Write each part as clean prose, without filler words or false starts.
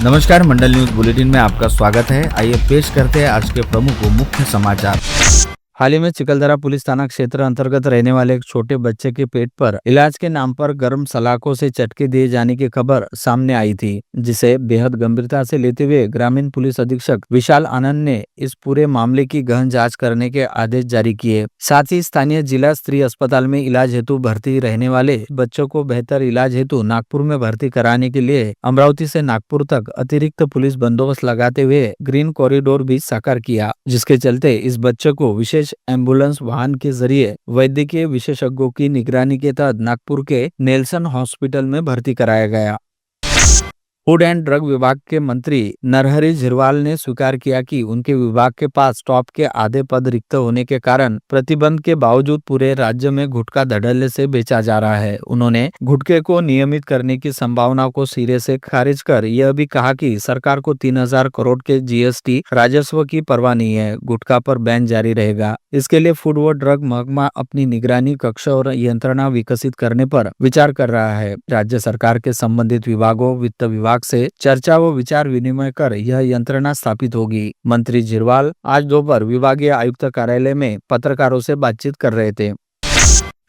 नमस्कार, मंडल news bulletin में आपका स्वागत है। आइए पेश करते हैं आज के प्रमुख व मुख्य समाचार। हाल ही में चिकलदरा पुलिस थाना क्षेत्र अंतर्गत रहने वाले एक छोटे बच्चे के पेट पर इलाज के नाम पर गर्म सलाखों से चटके दिए जाने की खबर सामने आई थी, जिसे बेहद गंभीरता से लेते हुए ग्रामीण पुलिस अधीक्षक विशाल आनंद ने इस पूरे मामले की गहन जांच करने के आदेश जारी किए। साथ ही स्थानीय जिला स्तरीय अस्पताल में इलाज हेतु भर्ती रहने वाले बच्चों को बेहतर इलाज हेतु नागपुर में भर्ती कराने के लिए अमरावती से नागपुर तक अतिरिक्त पुलिस बंदोबस्त लगाते हुए ग्रीन कॉरिडोर भी साकार किया, जिसके चलते इस बच्चे को विशेष एम्बुलेंस वाहन के जरिए वैद्यकीय विशेषज्ञों की निगरानी के तहत नागपुर के नेल्सन हॉस्पिटल में भर्ती कराया गया। फूड एंड ड्रग विभाग के मंत्री नरहरि झिरवाल ने स्वीकार किया कि उनके विभाग के पास स्टॉप के आधे पद रिक्त होने के कारण प्रतिबंध के बावजूद पूरे राज्य में गुटखा धड़ल्ले से बेचा जा रहा है। उन्होंने गुटखे को नियमित करने की संभावना को सिरे से खारिज कर यह भी कहा कि सरकार को 3000 करोड़ के जीएसटी राजस्व की परवाह नहीं है, गुटखा पर बैन जारी रहेगा। इसके लिए फूड व ड्रग महकमा अपनी निगरानी कक्ष और यंत्रणा विकसित करने पर विचार कर रहा है। राज्य सरकार के संबंधित विभागों, वित्त विभाग से चर्चा व विचार विनिमय कर यह यंत्रणा स्थापित होगी। मंत्री झिरवाल आज दोपहर विभागीय आयुक्त कार्यालय में पत्रकारों से बातचीत कर रहे थे।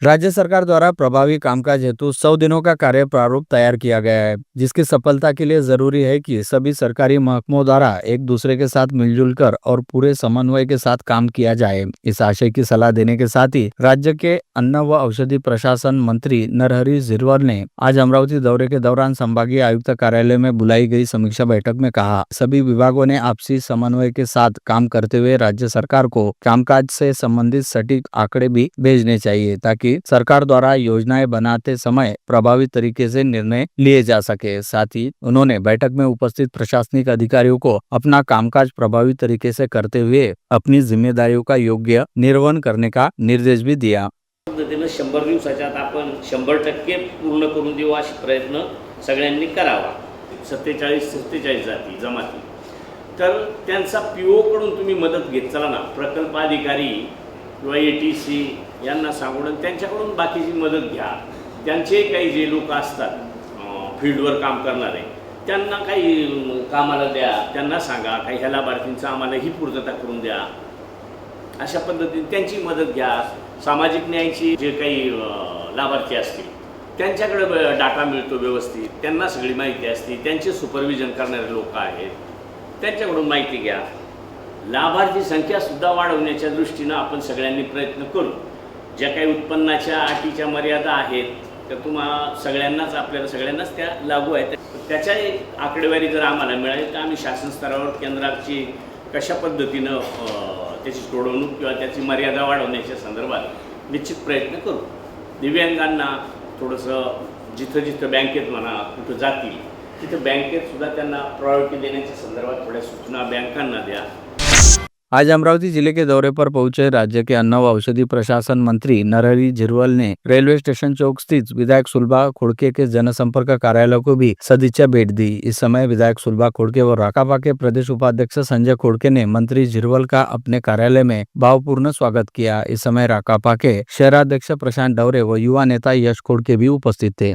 राज्य सरकार द्वारा प्रभावी कामकाज हेतु 100 दिनों का कार्य प्रारूप तैयार किया गया है, जिसकी सफलता के लिए जरूरी है कि सभी सरकारी महकमों द्वारा एक दूसरे के साथ मिलजुल कर और पूरे समन्वय के साथ काम किया जाए। इस आशय की सलाह देने के साथ ही राज्य के अन्न व औषधि प्रशासन मंत्री नरहरि झिरवाल ने आज अमरावती दौरे के दौरान संभागीय आयुक्त कार्यालय में बुलाई गई समीक्षा बैठक में कहा, सभी विभागों ने आपसी समन्वय के साथ काम करते हुए राज्य सरकार को कामकाज से संबंधित सटीक आंकड़े भी भेजने चाहिए, ताकि सरकार द्वारा योजनाएं बनाते समय प्रभावी तरीके से निर्णय लिए जा सके। साथ ही उन्होंने बैठक में उपस्थित प्रशासनिक अधिकारियों को अपना कामकाज प्रभावी तरीके से करते हुए अपनी जिम्मेदारियों का योग्य निर्वहन करने का निर्देश भी दिया। 100 दिवसाच्या आत आपण 100% पूर्ण करून देऊ असे प्रयत्न सगळ्यांनी करावा। 47 जाती जमाती, तर त्यांचा पीओ कडून तुम्ही मदत घेत चला ना। प्रकल्प अधिकारी किंवा एटीसी यांना सांगून त्यांच्याकडून बाकीची मदत घ्या। त्यांचे काही जे लोक असतात फील्डवर काम करणारे, त्यांना काही कामाला द्या, त्यांना सांगा काही ह्या लाभार्थींचा आम्हाला ही पूर्तता करून द्या। अशा पद्धतीने त्यांची मदत घ्या। सामाजिक न्यायाची जे काही लाभार्थी असतील त्यांच्याकडे डाटा मिळतो व्यवस्थित, त्यांना सगळी माहिती असते, त्यांचे सुपरविजन करणारे लोक आहेत, त्यांच्याकडून माहिती घ्या। लाभार्थी संख्या सुद्धा वाढवण्याच्या दृष्टीने आपण सगळ्यांनी प्रयत्न करू। ज्या काही उत्पन्नाच्या अटीच्या मर्यादा आहेत त्या तुम्हाला सगळ्यांनाच आपल्याला सगळ्यांनाच त्या लागू आहेत। त्याच्या एक आकडेवारी जर आम्हाला मिळाली तर आम्ही शासन स्तरावर केंद्राची कशा पद्धतीनं त्याची तोडवणूक किंवा त्याची मर्यादा वाढवण्याच्या संदर्भात निश्चित प्रयत्न करू। दिव्यांगांना थोडंसं जिथं बँकेत म्हणा कुठं जातील तिथं बँकेत सुद्धा त्यांना प्रायोरिटी देण्याच्या संदर्भात थोड्या सूचना बँकांना द्या। आज अमरावती जिले के दौरे पर पहुंचे राज्य के अन्न व औषधि प्रशासन मंत्री नरहरि झिरवाल ने रेलवे स्टेशन चौक स्थित विधायक सुलभा खोड़के के जनसंपर्क कार्यालय को भी सदिच्छा भेंट दी। इस समय विधायक सुलभा खोड़के व राकापा के प्रदेश उपाध्यक्ष संजय खोड़के ने मंत्री झिरवाल का अपने कार्यालय में भावपूर्ण स्वागत किया। इस समय राकापा के शहराध्यक्ष प्रशांत डवरे व युवा नेता यश खोड़के भी उपस्थित थे।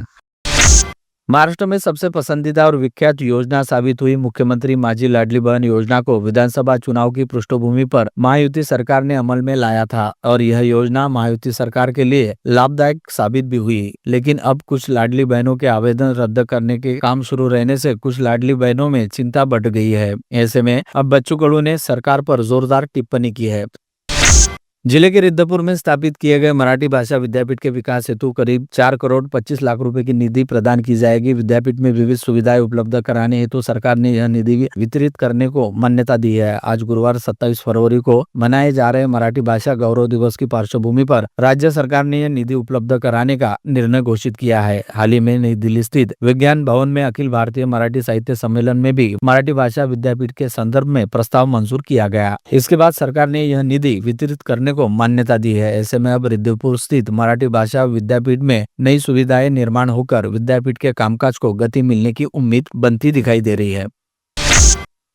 महाराष्ट्र में सबसे पसंदीदा और विख्यात योजना साबित हुई मुख्यमंत्री माझी लाडली बहन योजना को विधानसभा चुनाव की पृष्ठभूमि पर महायुति सरकार ने अमल में लाया था और यह योजना महायुति सरकार के लिए लाभदायक साबित भी हुई। लेकिन अब कुछ लाडली बहनों के आवेदन रद्द करने के काम शुरू रहने से कुछ लाडली बहनों में चिंता बढ़ गई है। ऐसे में अब बच्चू कडू ने सरकार पर जोरदार टिप्पणी की है। जिले के रिद्धपुर में स्थापित किए गए मराठी भाषा विद्यापीठ के विकास हेतु करीब 4 करोड़ 25 लाख रुपए की निधि प्रदान की जाएगी। विद्यापीठ में विविध सुविधाएं उपलब्ध कराने हेतु सरकार ने यह निधि वितरित करने को मान्यता दी है। आज गुरुवार 27 फरवरी को मनाए जा रहे मराठी भाषा गौरव दिवस की पार्श्वभूमि पर राज्य सरकार ने यह निधि उपलब्ध कराने का निर्णय घोषित किया है। हाल ही में नई दिल्ली स्थित विज्ञान भवन में अखिल भारतीय मराठी साहित्य सम्मेलन में भी मराठी भाषा विद्यापीठ के संदर्भ में प्रस्ताव मंजूर किया गया। इसके बाद सरकार ने यह निधि वितरित करने को मान्यता दी है। ऐसे में अब रिद्धपुर स्थित मराठी भाषा विद्यापीठ में नई सुविधाएं निर्माण होकर विद्यापीठ के कामकाज को गति मिलने की उम्मीद बनती दिखाई दे रही है।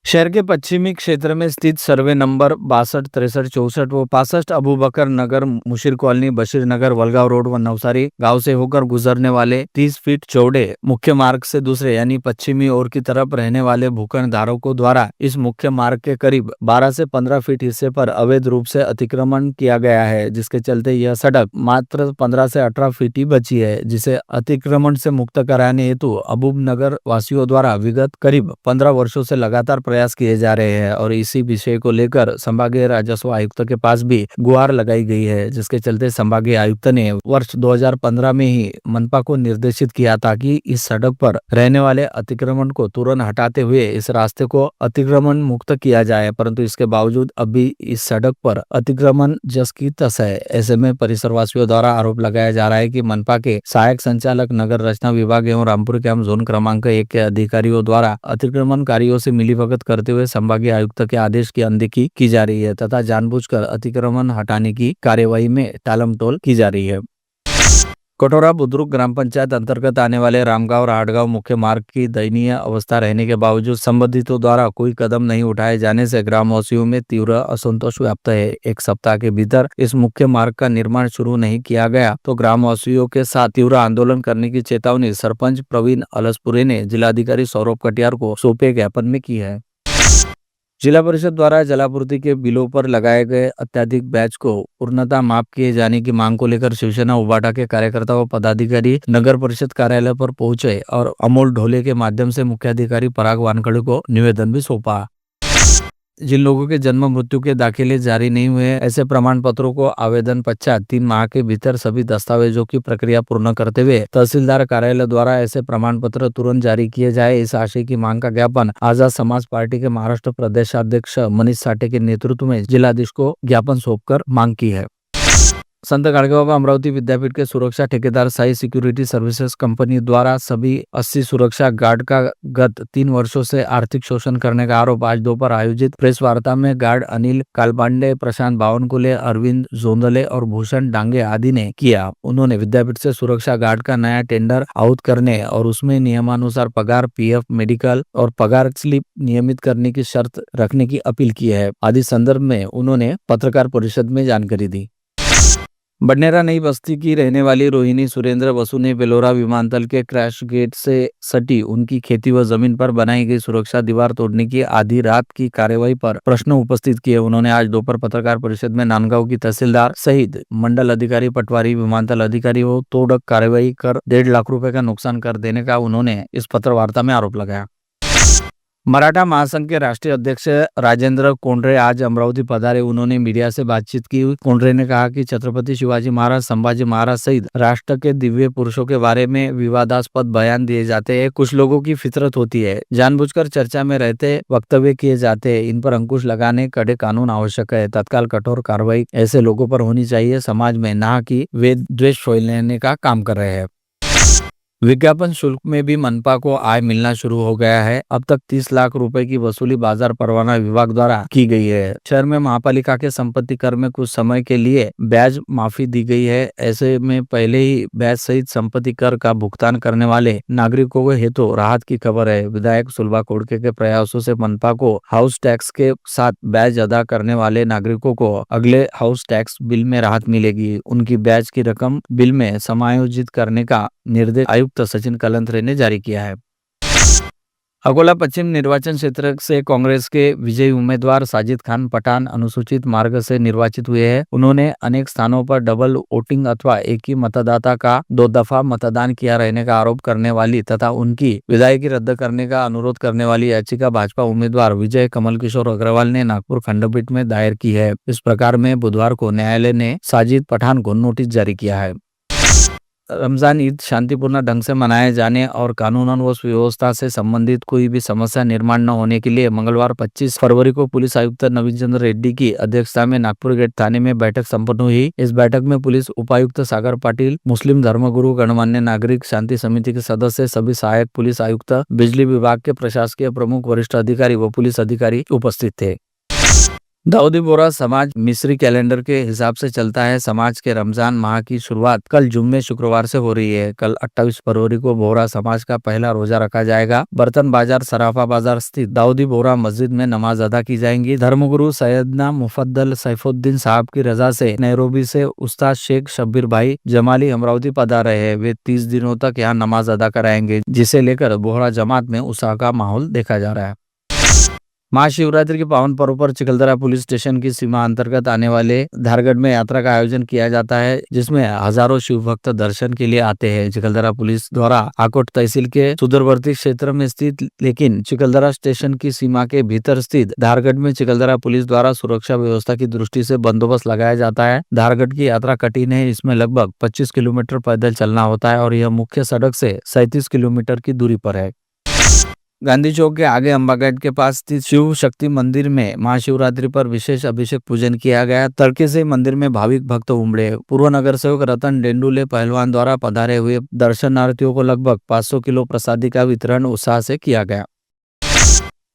शहर के पश्चिमी क्षेत्र में स्थित सर्वे नंबर 62, 63, 64 व 65 अबूबकर नगर, मुशीर कॉलोनी, बशीर नगर, वलगांव रोड व नवसारी गांव से होकर गुजरने वाले 30 फीट चौड़े मुख्य मार्ग से दूसरे यानी पश्चिमी ओर की तरफ रहने वाले भूखंड धारकों द्वारा इस मुख्य मार्ग के करीब 12 से 15 फीट हिस्से पर अवैध रूप से अतिक्रमण किया गया है, जिसके चलते यह सड़क मात्र 15 से 18 फीट ही बची है, जिसे अतिक्रमण से मुक्त कराने हेतु अबूब नगर वासियों द्वारा विगत करीब 15 वर्षों से लगातार प्रयास किए जा रहे हैं और इसी विषय को लेकर संभागीय राजस्व आयुक्त के पास भी गुहार लगाई गई है, जिसके चलते संभागीय आयुक्त ने वर्ष 2015 में ही मनपा को निर्देशित किया था कि इस सड़क पर रहने वाले अतिक्रमण को तुरंत हटाते हुए इस रास्ते को अतिक्रमण मुक्त किया जाए, परंतु इसके बावजूद अभी इस सड़क पर अतिक्रमण जस की तस है। ऐसे में परिसरवासियों द्वारा आरोप लगाया जा रहा है कि मनपा के सहायक संचालक, नगर रचना विभाग एवं रामपुर कैंप जोन क्रमांक 1 के अधिकारियों द्वारा अतिक्रमणकारियों से मिलीभगत करते हुए संभागीय आयुक्त के आदेश की अनदेखी की जा रही है तथा जानबूझकर अतिक्रमण हटाने की कार्यवाही में टालमटोल की जा रही है। कटोरा बुद्रुक ग्राम पंचायत अंतर्गत आने वाले रामगांव राहटगांव मुख्य मार्ग की दयनीय अवस्था रहने के बावजूद संबंधितों द्वारा कोई कदम नहीं उठाए जाने से ग्रामवासियों में तीव्र असंतोष व्याप्त है। एक सप्ताह के भीतर इस मुख्य मार्ग का निर्माण शुरू नहीं किया गया तो ग्रामवासियों के साथ तीव्र आंदोलन करने की चेतावनी सरपंच प्रवीण अलसपुरे ने जिलाधिकारी सौरभ कटियार को सौंपे ज्ञापन में की है। जिला परिषद द्वारा जलापूर्ति के बिलों पर लगाए गए अत्याधिक बैच को पूर्णतः माफ किए जाने की मांग को लेकर शिवसेना उबाटा के कार्यकर्ता व पदाधिकारी नगर परिषद कार्यालय पर पहुंचे और अमोल ढोले के माध्यम से मुख्याधिकारी पराग वानखड़े को निवेदन भी सौंपा। जिन लोगों के जन्म मृत्यु के दाखिले जारी नहीं हुए ऐसे प्रमाण पत्रों को आवेदन पश्चात 3 माह के भीतर सभी दस्तावेजों की प्रक्रिया पूर्ण करते हुए तहसीलदार कार्यालय द्वारा ऐसे प्रमाण पत्र तुरंत जारी किए जाए, इस आशय की मांग का ज्ञापन आजाद समाज पार्टी के महाराष्ट्र प्रदेशाध्यक्ष मनीष साठे के नेतृत्व में जिलाधीश को ज्ञापन सौंपकर मांग की है। संत गाडगेबाबा अमरावती विद्यापीठ के सुरक्षा ठेकेदार साई सिक्योरिटी सर्विसेज कंपनी द्वारा सभी 80 सुरक्षा गार्ड का गत 3 वर्षों से आर्थिक शोषण करने का आरोप आज दोपहर आयोजित प्रेस वार्ता में गार्ड अनिल कालपांडे, प्रशांत बावनकुले, अरविंद जोंदले और भूषण डांगे आदि ने किया। उन्होंने विद्यापीठ से सुरक्षा गार्ड का नया टेंडर आउट करने और उसमें नियमानुसार पगार, पीएफ, मेडिकल और पगार स्लिप नियमित करने की शर्त रखने की अपील की है। आदि संदर्भ में उन्होंने पत्रकार परिषद में जानकारी दी। बडनेरा नई बस्ती की रहने वाली रोहिणी सुरेंद्र बसु ने बेलोरा विमानतल के क्रैश गेट से सटी उनकी खेती व जमीन पर बनाई गई सुरक्षा दीवार तोड़ने की आधी रात की कार्यवाही पर प्रश्न उपस्थित किए। उन्होंने आज दोपहर पत्रकार परिषद में नांदगांव की तहसीलदार सहित मंडल अधिकारी, पटवारी, विमानतल अधिकारी को तोड़क कार्यवाही कर 1.5 लाख रुपए का नुकसान कर देने का उन्होंने इस पत्र वार्ता में आरोप लगाया। मराठा महासंघ के राष्ट्रीय अध्यक्ष राजेंद्र कोंडरे आज अमरावती पधारे। उन्होंने मीडिया से बातचीत की। कोंडरे ने कहा कि छत्रपति शिवाजी महाराज, संभाजी महाराज सहित राष्ट्र के दिव्य पुरुषों के बारे में विवादास्पद बयान दिए जाते हैं। कुछ लोगों की फितरत होती है, जानबूझकर चर्चा में रहते वक्तव्य किए जाते हैं। इन पर अंकुश लगाने कड़े कानून आवश्यक है। तत्काल कठोर कार्रवाई ऐसे लोगों पर होनी चाहिए समाज में, ना कि वे द्वेष फैलाने का काम कर रहे हैं। विज्ञापन शुल्क में भी मनपा को आय मिलना शुरू हो गया है। अब तक 30 लाख रुपए की वसूली बाजार परवाना विभाग द्वारा की गई है। शहर में महापालिका के संपत्ति कर में कुछ समय के लिए ब्याज माफी दी गई है। ऐसे में पहले ही ब्याज सहित संपत्ति कर का भुगतान करने वाले नागरिकों को हेतु राहत की खबर है। विधायक सुलभा कोड़के के प्रयासों से मनपा को हाउस टैक्स के साथ ब्याज अदा करने वाले नागरिकों को अगले हाउस टैक्स बिल में राहत मिलेगी। उनकी ब्याज की रकम बिल में समायोजित करने का निर्देश आयुक्त सचिन कलंत्रे ने जारी किया है। अकोला पश्चिम निर्वाचन क्षेत्र से कांग्रेस के विजयी उम्मीदवार साजिद खान पठान अनुसूचित मार्ग से निर्वाचित हुए हैं। उन्होंने अनेक स्थानों पर डबल वोटिंग अथवा एक ही मतदाता का 2 दफा मतदान किया रहने का आरोप करने वाली तथा उनकी विधायकी रद्द करने का अनुरोध करने वाली याचिका भाजपा उम्मीदवार विजय कमल किशोर अग्रवाल ने नागपुर खंडपीठ में दायर की है। इस प्रकार में बुधवार को न्यायालय ने साजिद पठान को नोटिस जारी किया है। रमजान ईद शांतिपूर्ण ढंग से मनाए जाने और कानून व सुव्यवस्था से संबंधित कोई भी समस्या निर्माण न होने के लिए मंगलवार 25 फरवरी को पुलिस आयुक्त नवीन चंद्र रेड्डी की अध्यक्षता में नागपुर गेट थाने में बैठक संपन्न हुई। इस बैठक में पुलिस उपायुक्त सागर पाटिल, मुस्लिम धर्मगुरु, गणमान्य नागरिक, शांति समिति के सदस्य, सभी सहायक पुलिस आयुक्त, बिजली विभाग के प्रशासकीय प्रमुख, वरिष्ठ अधिकारी व पुलिस अधिकारी उपस्थित थे। दाऊदी बोहरा समाज मिस्री कैलेंडर के हिसाब से चलता है। समाज के रमजान माह की शुरुआत कल जुम्मे शुक्रवार से हो रही है। कल 28 फरवरी को बोहरा समाज का पहला रोजा रखा जाएगा। बर्तन बाजार सराफा बाजार स्थित दाऊदी बोहरा मस्जिद में नमाज अदा की जाएंगी। धर्मगुरु सैयदना मुफद्दल सैफुद्दीन साहब की रजा से नैरोबी से उस्ताद शेख शब्बीर भाई जमाली अमरावती पधार रहे हैं। वे 30 दिनों तक यहाँ नमाज अदा कराएंगे, जिसे लेकर बोहरा जमात में उत्साह का माहौल देखा जा रहा है। महाशिवरात्रि के पावन पर्व पर चिखलदरा पुलिस स्टेशन की सीमा अंतर्गत आने वाले धारगढ़ में यात्रा का आयोजन किया जाता है, जिसमें हजारों शिव भक्त दर्शन के लिए आते हैं। चिखलदरा पुलिस द्वारा आकोट तहसील के सुदूरवर्ती क्षेत्र में स्थित लेकिन चिखलदरा स्टेशन की सीमा के भीतर स्थित धारगढ़ में चिखलदरा पुलिस द्वारा सुरक्षा व्यवस्था की दृष्टि से बंदोबस्त लगाया जाता है। धारगढ़ की यात्रा कठिन है। इसमें लगभग 25 किलोमीटर पैदल चलना होता है और यह मुख्य सड़क से 37 किलोमीटर की दूरी पर है। गांधी चौक के आगे अंबागढ़ के पास स्थित शिव शक्ति मंदिर में महाशिवरात्रि पर विशेष अभिषेक पूजन किया गया। तड़के से मंदिर में भाविक भक्त उमड़े। पूर्व नगर सेवक रतन डेंडुले पहलवान द्वारा पधारे हुए दर्शनार्थियों को लगभग 500 किलो प्रसादी का वितरण उत्साह से किया गया।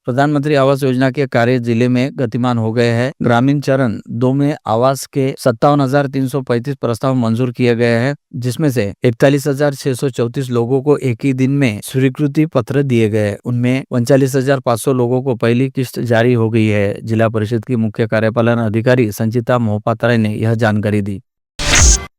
प्रधानमंत्री आवास योजना के कार्य जिले में गतिमान हो गए हैं। ग्रामीण चरण 2 में आवास के 57,335 प्रस्ताव मंजूर किए गए हैं, जिसमें से 41,634 लोगों को एक ही दिन में स्वीकृति पत्र दिए गए। उनमें 39,500 लोगों को पहली किस्त जारी हो गई है। जिला परिषद की मुख्य कार्यपालन अधिकारी संचिता मोहपात्रा ने यह जानकारी दी।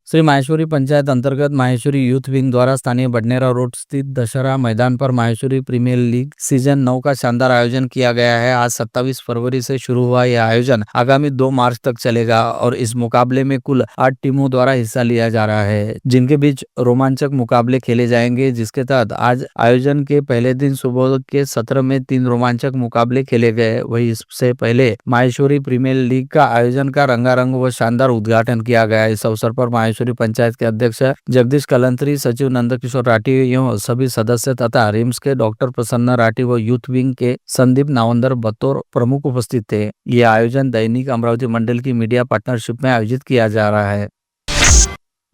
श्री माहेश्वरी पंचायत अंतर्गत माहेश्वरी यूथ विंग द्वारा स्थानीय बडनेरा रोड स्थित दशहरा मैदान पर माहेश्वरी प्रीमियर लीग सीजन 9 का शानदार आयोजन किया गया है। आज 27 फरवरी से शुरू हुआ यह आयोजन आगामी 2 मार्च तक चलेगा और इस मुकाबले में कुल 8 टीमों द्वारा हिस्सा लिया जा रहा है, जिनके बीच रोमांचक मुकाबले खेले जाएंगे। जिसके तहत आज आयोजन के पहले दिन सुबह के सत्र में 3 रोमांचक मुकाबले खेले गए। वही इससे पहले माहेश्वरी प्रीमियर लीग का आयोजन का रंगारंग व शानदार उद्घाटन किया गया। इस अवसर पर माहेश्वरी पंचायत के अध्यक्ष जगदीश कलंत्री, सचिव नंदकिशोर राठी एवं सभी सदस्य तथा रिम्स के डॉक्टर प्रसन्न राठी व यूथ विंग के संदीप नावंदर बतौर प्रमुख उपस्थित थे। यह आयोजन दैनिक अमरावती मंडल की मीडिया पार्टनरशिप में आयोजित किया जा रहा है।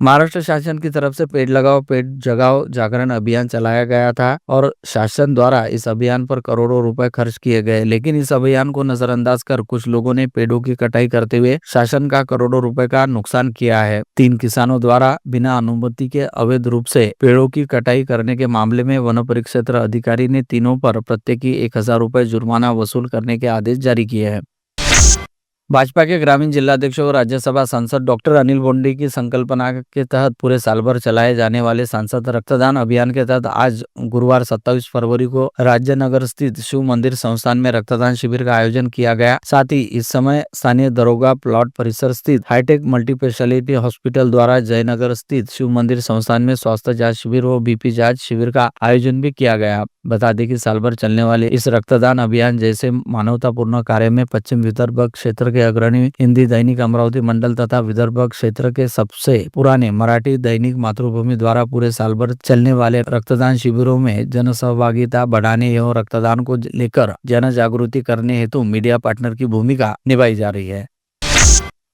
महाराष्ट्र शासन की तरफ से पेड़ लगाओ पेड़ जगाओ जागरण अभियान चलाया गया था और शासन द्वारा इस अभियान पर करोड़ों रुपए खर्च किए गए, लेकिन इस अभियान को नजरअंदाज कर कुछ लोगों ने पेड़ों की कटाई करते हुए शासन का करोड़ों रुपए का नुकसान किया है। 3 किसानों द्वारा बिना अनुमति के अवैध रूप से पेड़ों की कटाई करने के मामले में वन परिक्षेत्र अधिकारी ने तीनों पर प्रत्येकी 1,000 रुपए जुर्माना वसूल करने के आदेश जारी किए हैं। भाजपा के ग्रामीण जिलाध्यक्ष और राज्यसभा सांसद डॉक्टर अनिल बोंडे की संकल्पना के तहत पूरे साल भर चलाए जाने वाले सांसद रक्तदान अभियान के तहत आज गुरुवार 27 फरवरी को राजनगर स्थित शिव मंदिर संस्थान में रक्तदान शिविर का आयोजन किया गया। साथ ही इस समय स्थानीय दरोगा प्लॉट परिसर स्थित हाईटेक मल्टीस्पेशलिटी हॉस्पिटल द्वारा जयनगर स्थित शिव मंदिर संस्थान में स्वास्थ्य जांच शिविर व बीपी जांच शिविर का आयोजन भी किया गया। बता दें कि साल भर चलने वाले इस रक्तदान अभियान जैसे मानवतापूर्ण कार्य में पश्चिम विदर्भ क्षेत्र के अग्रणी हिंदी दैनिक अमरावती मंडल तथा विदर्भ क्षेत्र के सबसे पुराने मराठी दैनिक मातृभूमि द्वारा पूरे साल भर चलने वाले रक्तदान शिविरों में जन सहभागिता बढ़ाने एवं रक्तदान को लेकर जन जागृति करने हेतु मीडिया पार्टनर की भूमिका निभाई जा रही है।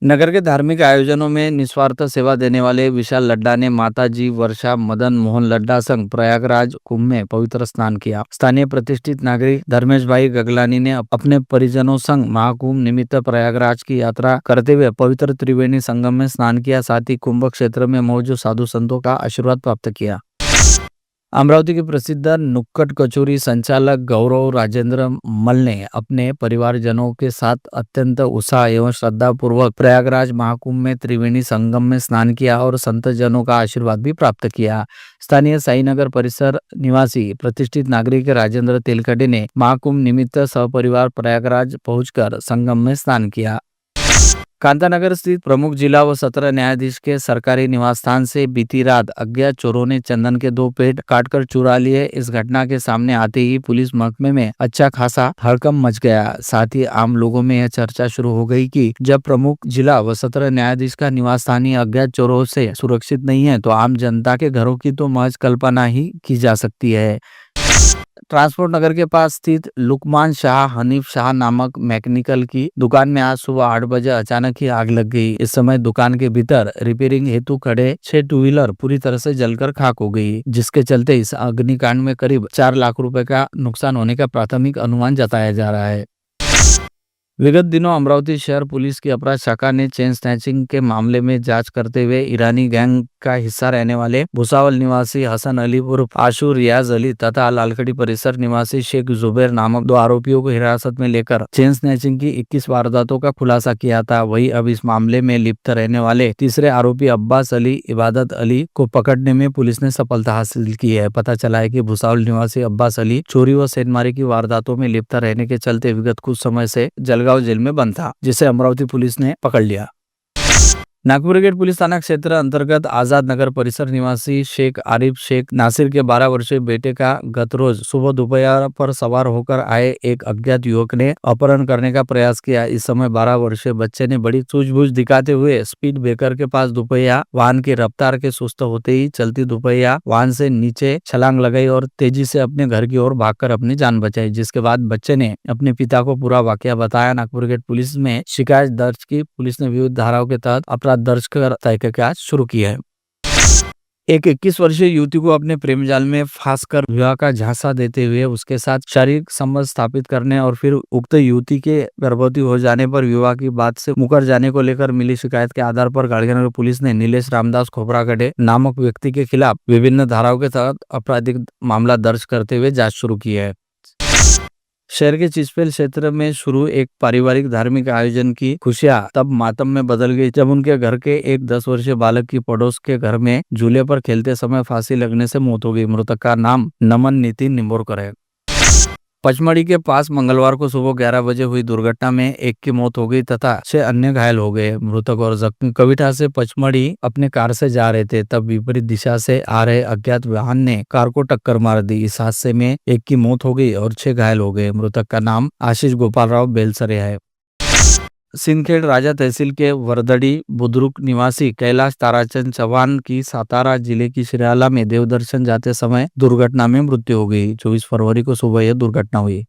नगर के धार्मिक आयोजनों में निस्वार्थ सेवा देने वाले विशाल लड्डा ने माता जी वर्षा मदन मोहन लड्डा संघ प्रयागराज कुंभ में पवित्र स्नान किया। स्थानीय प्रतिष्ठित नागरिक धर्मेश भाई गगलानी ने अपने परिजनों संग महाकुंभ निमित्त प्रयागराज की यात्रा करते हुए पवित्र त्रिवेणी संगम में स्नान किया। साथ ही कुंभ क्षेत्र में मौजूद साधु संतों का आशीर्वाद प्राप्त किया। अमरावती के प्रसिद्ध नुक्कड़ कचौरी संचालक गौरव राजेंद्र मल ने अपने परिवारजनों के साथ अत्यंत उत्साह एवं श्रद्धा पूर्वक प्रयागराज महाकुंभ में त्रिवेणी संगम में स्नान किया और संत जनों का आशीर्वाद भी प्राप्त किया। स्थानीय साईनगर परिसर निवासी प्रतिष्ठित नागरिक राजेंद्र तेलकटे ने महाकुंभ निमित्त सपरिवार प्रयागराज पहुंचकर संगम में स्नान किया। कांतानगर स्थित प्रमुख जिला व सत्र न्यायाधीश के सरकारी निवास स्थान से बीती रात अज्ञात चोरों ने चंदन के 2 पेड़ काटकर चुरा लिए। इस घटना के सामने आते ही पुलिस महकमे में अच्छा खासा हड़कंप मच गया। साथ ही आम लोगों में यह चर्चा शुरू हो गई कि जब प्रमुख जिला व सत्र न्यायाधीश का निवास स्थान ही अज्ञात चोरों से सुरक्षित नहीं है, तो आम जनता के घरों की तो महज कल्पना ही की जा सकती है। ट्रांसपोर्ट नगर के पास स्थित लुकमान शाह हनीफ शाह नामक मैकेनिकल की दुकान में आज सुबह 8 बजे अचानक ही आग लग गई। इस समय दुकान के भीतर रिपेयरिंग हेतु खड़े 6 टू व्हीलर पूरी तरह से जलकर खाक हो गई, जिसके चलते इस अग्निकांड में करीब 4 लाख रुपए का नुकसान होने का प्राथमिक अनुमान जताया जा रहा है। विगत दिनों अमरावती शहर पुलिस की अपराध शाखा ने चेन स्नैचिंग के मामले में जांच करते हुए ईरानी गैंग का हिस्सा रहने वाले भुसावल निवासी हसन अली उर्फ आशू रियाज अली तथा लालखड़ी परिसर निवासी शेख जुबैर नामक 2 आरोपियों को हिरासत में लेकर चेन स्नैचिंग की 21 वारदातों का खुलासा किया था। वहीं अब इस मामले में लिप्त रहने वाले तीसरे आरोपी अब्बास अली इबादत अली को पकड़ने में पुलिस ने सफलता हासिल की है। पता चला है कि भुसावल निवासी अब्बास अली चोरी व सेंधमारी की वारदातों में लिप्त रहने के चलते विगत कुछ समय से जलगांव जेल में बंद था, जिसे अमरावती पुलिस ने पकड़ लिया। नागपुर गेट पुलिस थाना क्षेत्र अंतर्गत आजाद नगर परिसर निवासी शेख आरिफ शेख नासिर के 12 वर्षीय बेटे का गत रोज सुबह दोपहर पर सवार होकर आए एक अज्ञात युवक ने अपहरण करने का प्रयास किया। इस समय 12 वर्षीय बच्चे ने बड़ी सूझबूझ दिखाते हुए स्पीड ब्रेकर के पास दोपहिया वाहन की रफ्तार के सुस्त होते ही चलती दोपहिया वाहन से नीचे छलांग लगाई और तेजी से अपने घर की ओर भागकर अपनी जान बचाई, जिसके बाद बच्चे ने अपने पिता को पूरा वाकया बताया। नागपुर गेट पुलिस में शिकायत दर्ज की। पुलिस ने विविध धाराओं के तहत अपराध दर्ज कर तहकीकात शुरू की है। एक 21 वर्षीय युवती को अपने प्रेम जाल में फांसकर विवाह का झांसा देते हुए उसके साथ शारीरिक संबंध स्थापित करने और फिर उक्त युवती के गर्भवती हो जाने पर विवाह की बात से मुकर जाने को लेकर मिली शिकायत के आधार पर गाड़ीनगर पुलिस ने नीलेश रामदास खोपरागढ़े नामक व्यक्ति के खिलाफ विभिन्न धाराओं के तहत आपराधिक मामला दर्ज करते हुए जाँच शुरू की है। शहर के चिचपेल क्षेत्र में शुरू एक पारिवारिक धार्मिक आयोजन की खुशियां तब मातम में बदल गई जब उनके घर के एक 10 वर्षीय बालक की पड़ोस के घर में झूले पर खेलते समय फांसी लगने से मौत हो गई। मृतक का नाम नमन नितिन निम्बोरकर है। पचमढ़ी के पास मंगलवार को सुबह 11 बजे हुई दुर्घटना में एक की मौत हो गई तथा 6 अन्य घायल हो गए। मृतक और जख्मी कविठा से पचमढ़ी अपने कार से जा रहे थे, तब विपरीत दिशा से आ रहे अज्ञात वाहन ने कार को टक्कर मार दी। इस हादसे में एक की मौत हो गई और 6 घायल हो गए। मृतक का नाम आशीष गोपाल राव बेलसरे है। सिंदखेड़ राजा तहसील के वर्दड़ी बुद्रुक निवासी कैलाश ताराचंद चौहान की सातारा जिले की शिराला में देवदर्शन जाते समय दुर्घटना में मृत्यु हो गई। 24 फरवरी को सुबह यह दुर्घटना हुई।